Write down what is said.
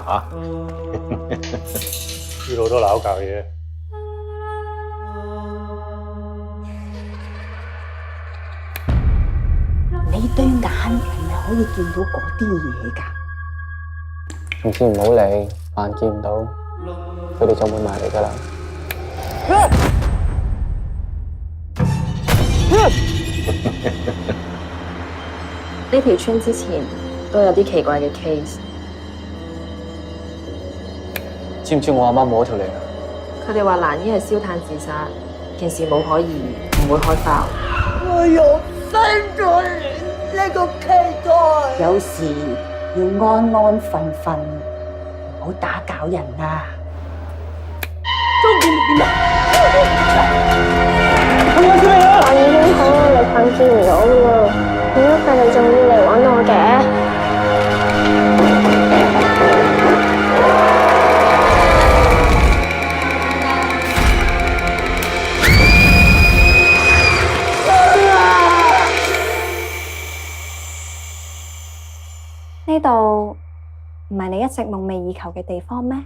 嚇，呢度都鬧教嘢。你對眼係咪可以見到嗰啲嘢㗎？總之唔好理，扮見唔到，佢哋就會埋嚟㗎啦。呢條村之前都有啲奇怪嘅 case，知唔知我阿媽冇咗條脷啊？佢哋話蘭姨係燒炭自殺，件事冇可疑，唔會開爆。我又生咗你呢個期待。有時要安安分分，唔好打攪人啊！我已經好努力瞓見唔到啦，點解佢哋仲要嚟揾我嘅？呢度唔係你一直夢寐以求嘅地方咩？